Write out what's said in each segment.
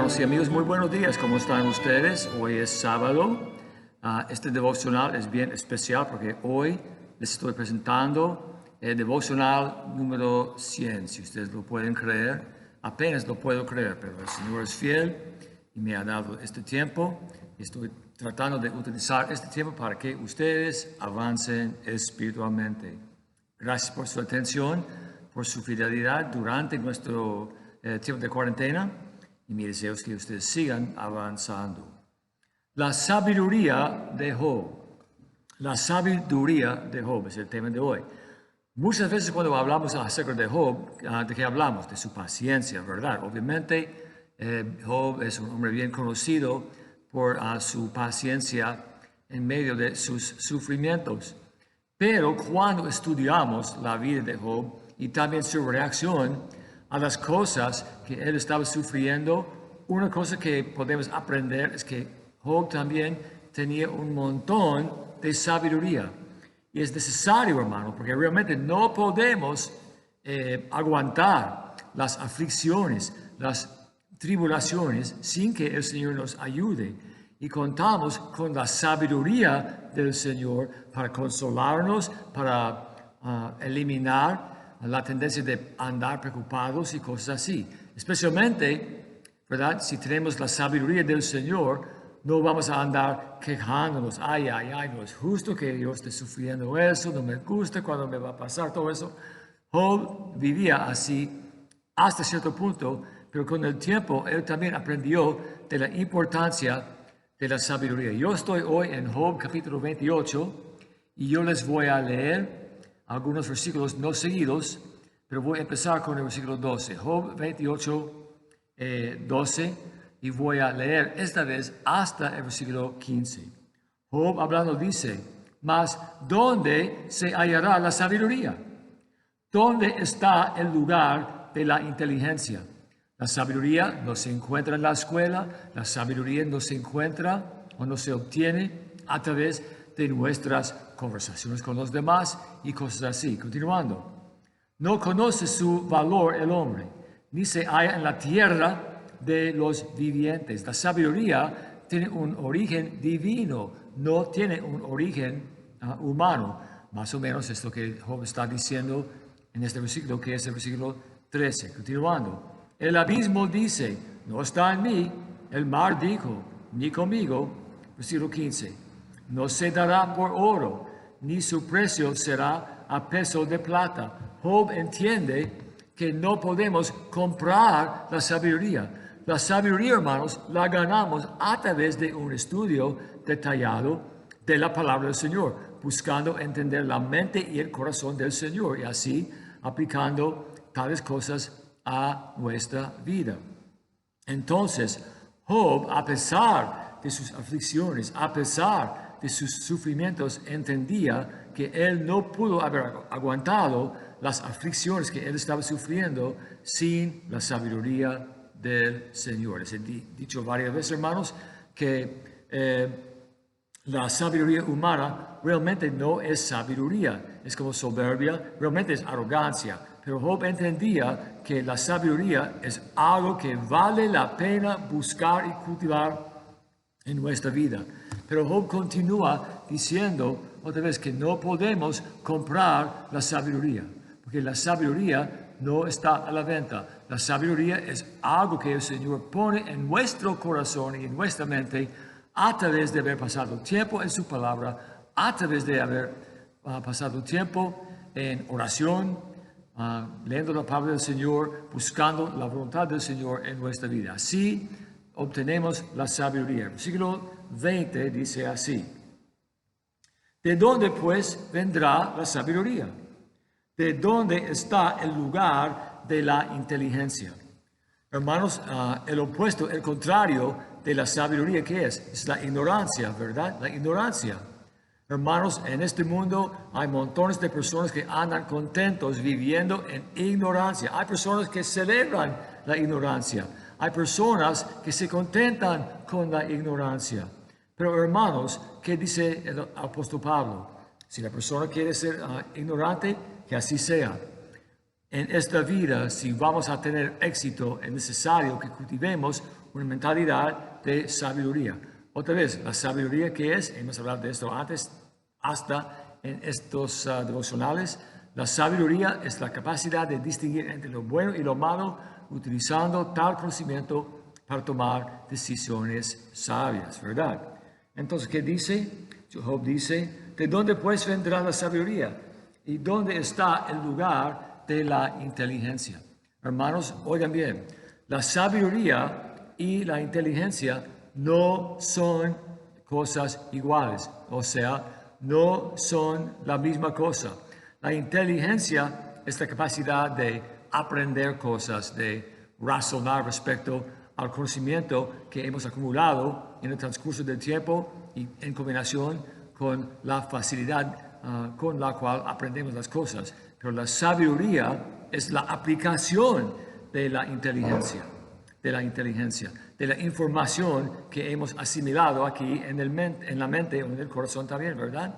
Hermanos y amigos, muy buenos días. ¿Cómo están ustedes? Hoy es sábado. Este devocional es bien especial porque hoy les estoy presentando el devocional número 100. Si ustedes lo pueden creer, apenas lo puedo creer, pero el Señor es fiel y me ha dado este tiempo. Estoy tratando de utilizar este tiempo para que ustedes avancen espiritualmente. Gracias por su atención, por su fidelidad durante nuestro tiempo de cuarentena. Y mi deseo es que ustedes sigan avanzando. La sabiduría de Job. La sabiduría de Job es el tema de hoy. Muchas veces cuando hablamos acerca de Job, ¿de qué hablamos? De su paciencia, ¿verdad? Obviamente, Job es un hombre bien conocido por su paciencia en medio de sus sufrimientos. Pero cuando estudiamos la vida de Job y también su reacción a las cosas que él estaba sufriendo, una cosa que podemos aprender es que Job también tenía un montón de sabiduría. Y es necesario, hermano, porque realmente no podemos aguantar las aflicciones, las tribulaciones, sin que el Señor nos ayude. Y contamos con la sabiduría del Señor para consolarnos, para eliminar la tendencia de andar preocupados y cosas así. Especialmente, ¿verdad? Si tenemos la sabiduría del Señor, no vamos a andar quejándonos. Ay, no es justo que yo esté sufriendo eso, no me gusta cuando me va a pasar todo eso. Job vivía así hasta cierto punto, pero con el tiempo él también aprendió de la importancia de la sabiduría. Yo estoy hoy en Job capítulo 28 y yo les voy a leer algunos versículos no seguidos, pero voy a empezar con el versículo 12. Job 28, 12, y voy a leer esta vez hasta el versículo 15. Job hablando dice, mas ¿dónde se hallará la sabiduría? ¿Dónde está el lugar de la inteligencia? La sabiduría no se encuentra en la escuela, la sabiduría no se encuentra o no se obtiene a través de nuestras conversaciones con los demás y cosas así. Continuando. No conoce su valor el hombre, ni se halla en la tierra de los vivientes. La sabiduría tiene un origen divino, no tiene un origen humano. Más o menos es lo que Job está diciendo en este versículo, que es el versículo 13. Continuando. El abismo dice, no está en mí. El mar dijo, ni conmigo. Versículo 15. No se dará por oro, ni su precio será a peso de plata. Job entiende que no podemos comprar la sabiduría. La sabiduría, hermanos, la ganamos a través de un estudio detallado de la palabra del Señor, buscando entender la mente y el corazón del Señor y así aplicando tales cosas a nuestra vida. Entonces, Job, a pesar de sus aflicciones, a pesar de sus sufrimientos, entendía que él no pudo haber aguantado las aflicciones que él estaba sufriendo sin la sabiduría del Señor. Les he dicho varias veces, hermanos, que la sabiduría humana realmente no es sabiduría, es como soberbia, realmente es arrogancia. Pero Job entendía que la sabiduría es algo que vale la pena buscar y cultivar en nuestra vida. Pero Job continúa diciendo otra vez que no podemos comprar la sabiduría, porque la sabiduría no está a la venta. La sabiduría es algo que el Señor pone en nuestro corazón y en nuestra mente a través de haber pasado tiempo en su palabra, a través de haber pasado tiempo en oración, leyendo la palabra del Señor, buscando la voluntad del Señor en nuestra vida. Así obtenemos la sabiduría. El versículo 20 dice así. ¿De dónde pues vendrá la sabiduría? ¿De dónde está el lugar de la inteligencia? Hermanos, el opuesto, el contrario de la sabiduría, ¿qué es? Es la ignorancia, ¿verdad? La ignorancia. Hermanos, en este mundo hay montones de personas que andan contentos viviendo en ignorancia. Hay personas que celebran la ignorancia. Hay personas que se contentan con la ignorancia. Pero hermanos, ¿qué dice el apóstol Pablo? Si la persona quiere ser ignorante, que así sea. En esta vida, si vamos a tener éxito, es necesario que cultivemos una mentalidad de sabiduría. Otra vez, la sabiduría que es, hemos hablado de esto antes, hasta en estos devocionales, la sabiduría es la capacidad de distinguir entre lo bueno y lo malo, utilizando tal conocimiento para tomar decisiones sabias, ¿verdad? Entonces, ¿qué dice? Job dice, ¿de dónde pues vendrá la sabiduría? ¿Y dónde está el lugar de la inteligencia? Hermanos, oigan bien, la sabiduría y la inteligencia no son cosas iguales, o sea, no son la misma cosa. La inteligencia es la capacidad de aprender cosas, de razonar respecto al conocimiento que hemos acumulado en el transcurso del tiempo y en combinación con la facilidad con la cual aprendemos las cosas. Pero la sabiduría es la aplicación de la inteligencia, de la información que hemos asimilado aquí en la mente o en el corazón también, ¿verdad?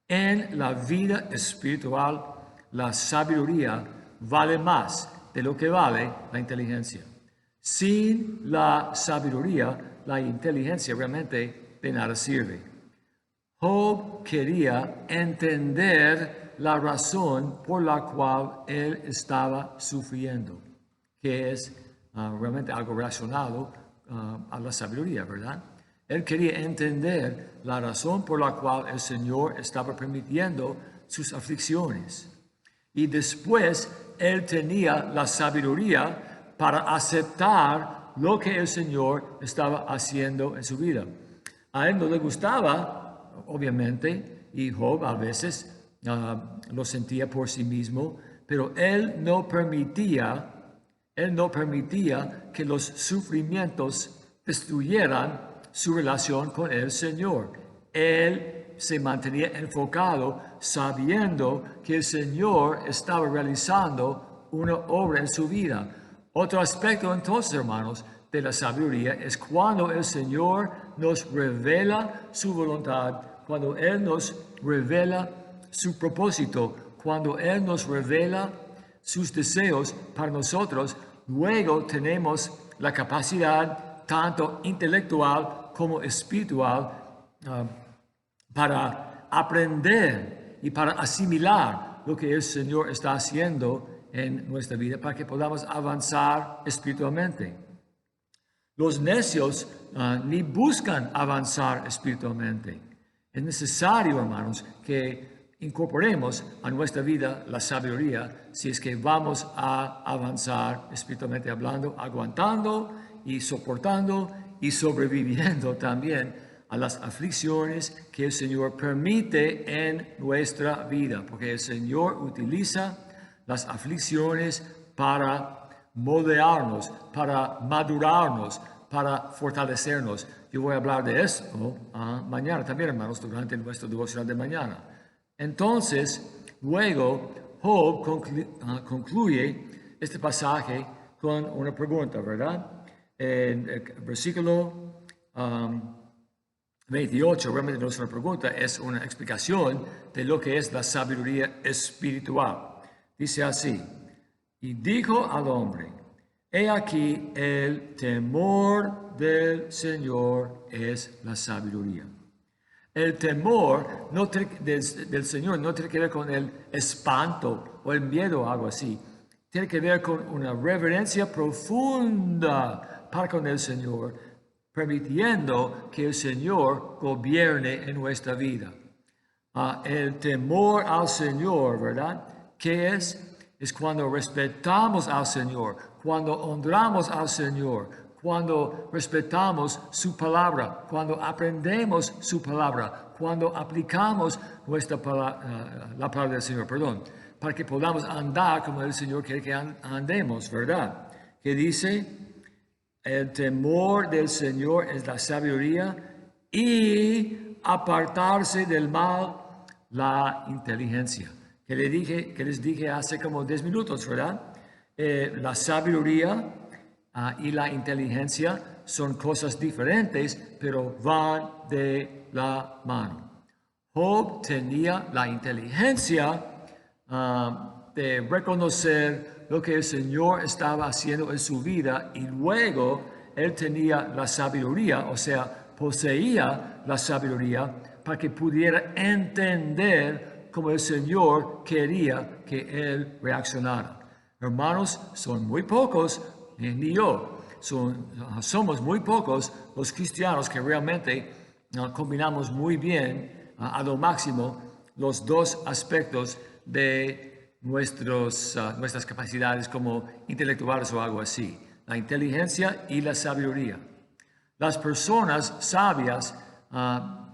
En la vida espiritual, la sabiduría vale más de lo que vale la inteligencia. Sin la sabiduría, la inteligencia realmente de nada sirve. Job quería entender la razón por la cual él estaba sufriendo, que es realmente algo relacionado a la sabiduría, ¿verdad? Él quería entender la razón por la cual el Señor estaba permitiendo sus aflicciones. Y después él tenía la sabiduría para aceptar lo que el Señor estaba haciendo en su vida. A él no le gustaba, obviamente, y Job a veces lo sentía por sí mismo, pero él no permitía que los sufrimientos destruyeran su relación con el Señor. Él se mantenía enfocado sabiendo que el Señor estaba realizando una obra en su vida. Otro aspecto entonces, hermanos, de la sabiduría es cuando el Señor nos revela su voluntad, cuando Él nos revela su propósito, cuando Él nos revela sus deseos para nosotros, luego tenemos la capacidad tanto intelectual como espiritual para aprender y para asimilar lo que el Señor está haciendo en nuestra vida para que podamos avanzar espiritualmente. Los necios ni buscan avanzar espiritualmente. Es necesario, hermanos, que incorporemos a nuestra vida la sabiduría si es que vamos a avanzar espiritualmente hablando, aguantando y soportando y sobreviviendo también a las aflicciones que el Señor permite en nuestra vida, porque el Señor utiliza las aflicciones para moldearnos, para madurarnos, para fortalecernos. Yo voy a hablar de esto mañana también, hermanos, durante nuestro devocional de mañana. Entonces, luego, Job concluye este pasaje con una pregunta, ¿verdad? En el versículo 28, realmente no es una pregunta, es una explicación de lo que es la sabiduría espiritual. Dice así, y dijo al hombre, he aquí el temor del Señor es la sabiduría. El temor del Señor no tiene que ver con el espanto o el miedo o algo así. Tiene que ver con una reverencia profunda para con el Señor, permitiendo que el Señor gobierne en nuestra vida. El temor al Señor, ¿verdad? ¿Qué es? Es cuando respetamos al Señor, cuando honramos al Señor, cuando respetamos su palabra, cuando aprendemos su palabra, cuando aplicamos la palabra del Señor, para que podamos andar como el Señor quiere que andemos, ¿verdad? Que dice, el temor del Señor es la sabiduría y apartarse del mal, la inteligencia. Que les dije hace como 10 minutos, ¿verdad? La sabiduría y la inteligencia son cosas diferentes, pero van de la mano. Job tenía la inteligencia de reconocer lo que el Señor estaba haciendo en su vida y luego él tenía la sabiduría, o sea, poseía la sabiduría para que pudiera entender cómo el Señor quería que él reaccionara. Hermanos, son muy pocos, ni yo, somos muy pocos los cristianos que realmente combinamos muy bien a lo máximo los dos aspectos de nuestras capacidades como intelectuales o algo así, la inteligencia y la sabiduría. Las personas sabias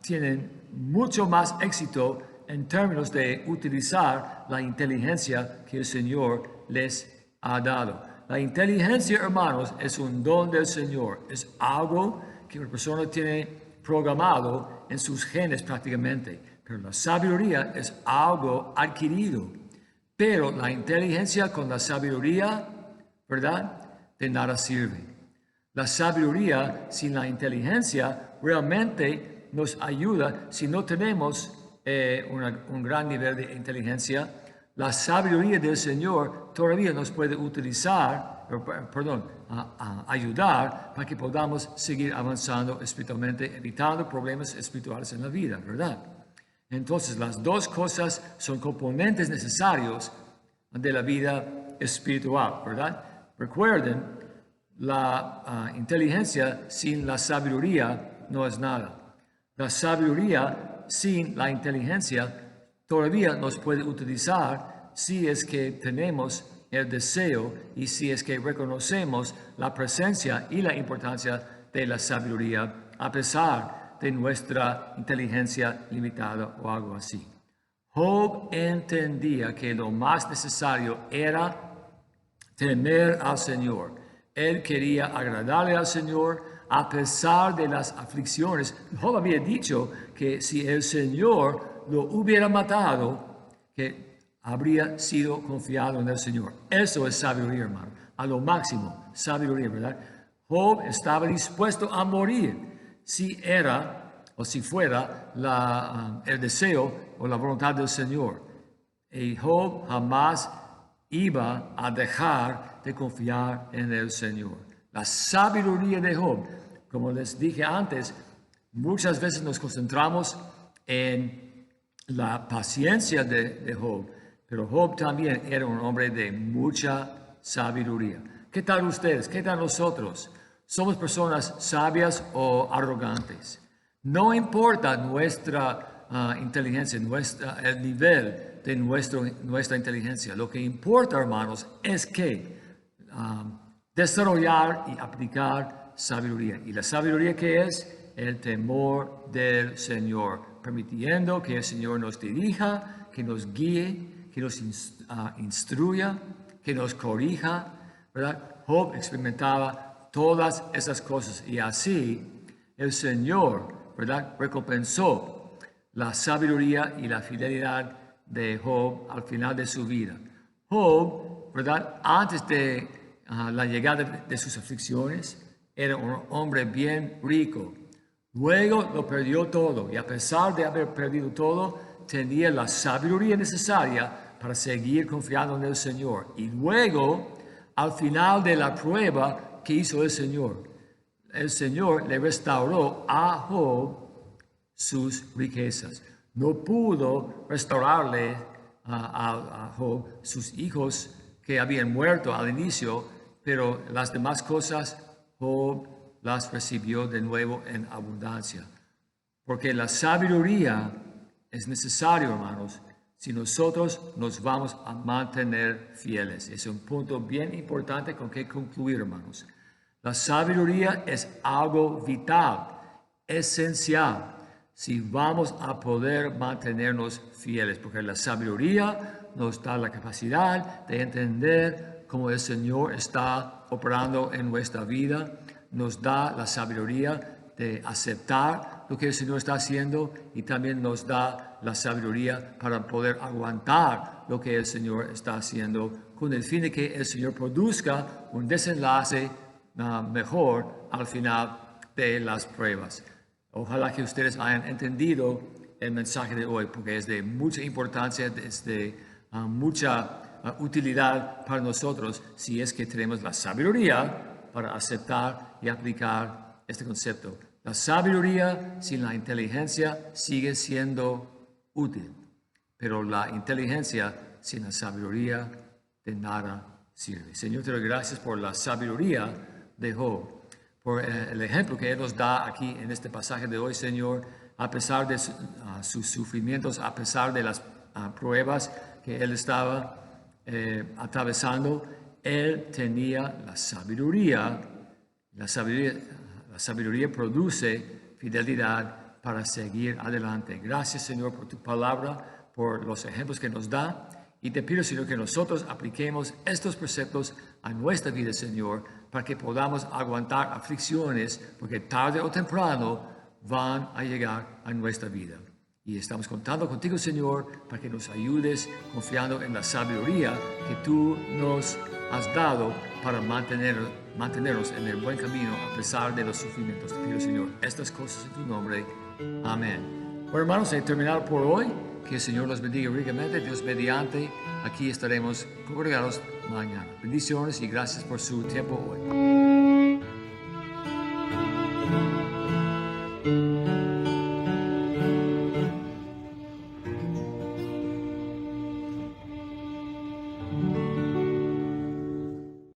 tienen mucho más éxito en términos de utilizar la inteligencia que el Señor les ha dado. La inteligencia, hermanos, es un don del Señor, es algo que una persona tiene programado en sus genes prácticamente, pero la sabiduría es algo adquirido. Pero la inteligencia con la sabiduría, ¿verdad?, de nada sirve. La sabiduría sin la inteligencia realmente nos ayuda si no tenemos un gran nivel de inteligencia. La sabiduría del Señor todavía nos puede ayudar para que podamos seguir avanzando espiritualmente, evitando problemas espirituales en la vida, ¿verdad? Entonces, las dos cosas son componentes necesarios de la vida espiritual, ¿verdad? Recuerden, la inteligencia sin la sabiduría no es nada. La sabiduría sin la inteligencia todavía nos puede utilizar si es que tenemos el deseo y si es que reconocemos la presencia y la importancia de la sabiduría a pesar de nuestra inteligencia limitada o algo así. Job entendía que lo más necesario era temer al Señor. Él quería agradarle al Señor a pesar de las aflicciones. Job había dicho que si el Señor lo hubiera matado, que habría sido confiado en el Señor. Eso es sabiduría, hermano. A lo máximo, sabiduría, ¿verdad? Job estaba dispuesto a morir si era o si fuera el deseo o la voluntad del Señor. Y Job jamás iba a dejar de confiar en el Señor. La sabiduría de Job, como les dije antes, muchas veces nos concentramos en la paciencia de Job, pero Job también era un hombre de mucha sabiduría. ¿Qué tal ustedes? ¿Qué tal nosotros? ¿Somos personas sabias o arrogantes? No importa nuestra inteligencia, el nivel de nuestra inteligencia. Lo que importa, hermanos, es que desarrollar y aplicar sabiduría. ¿Y la sabiduría qué es? El temor del Señor, permitiendo que el Señor nos dirija, que nos guíe, que nos instruya, que nos corrija, ¿verdad? Job experimentaba todas esas cosas y así el Señor, ¿verdad?, recompensó la sabiduría y la fidelidad de Job al final de su vida. Job, ¿verdad?, antes de la llegada de sus aflicciones, era un hombre bien rico. Luego lo perdió todo y a pesar de haber perdido todo, tenía la sabiduría necesaria para seguir confiando en el Señor. Y luego, al final de la prueba que hizo el Señor le restauró a Job sus riquezas. No pudo restaurarle a Job sus hijos que habían muerto al inicio, pero las demás cosas Job las recibió de nuevo en abundancia. Porque la sabiduría es necesaria, hermanos, si nosotros nos vamos a mantener fieles. Es un punto bien importante con que concluir, hermanos. La sabiduría es algo vital, esencial, si vamos a poder mantenernos fieles, porque la sabiduría nos da la capacidad de entender cómo el Señor está operando en nuestra vida, nos da la sabiduría de aceptar lo que el Señor está haciendo y también nos da la sabiduría para poder aguantar lo que el Señor está haciendo con el fin de que el Señor produzca un desenlace mejor al final de las pruebas. Ojalá que ustedes hayan entendido el mensaje de hoy, porque es de mucha importancia, es de mucha utilidad para nosotros si es que tenemos la sabiduría para aceptar y aplicar este concepto. La sabiduría sin la inteligencia sigue siendo útil, pero la inteligencia sin la sabiduría de nada sirve. Señor, te doy gracias por la sabiduría de Job, por el ejemplo que Él nos da aquí en este pasaje de hoy, Señor, a pesar de sus sufrimientos, a pesar de las pruebas que Él estaba atravesando, Él tenía la sabiduría. La sabiduría produce fidelidad para seguir adelante. Gracias, Señor, por tu palabra, por los ejemplos que nos da. Y te pido, Señor, que nosotros apliquemos estos preceptos a nuestra vida, Señor, para que podamos aguantar aflicciones, porque tarde o temprano van a llegar a nuestra vida. Y estamos contando contigo, Señor, para que nos ayudes confiando en la sabiduría que tú nos has dado para mantenernos en el buen camino a pesar de los sufrimientos. Te pido, Señor, estas cosas en tu nombre. Amén. Bueno, hermanos, he terminado por hoy. Que el Señor los bendiga ricamente. Dios mediante, aquí estaremos congregados mañana. Bendiciones y gracias por su tiempo hoy.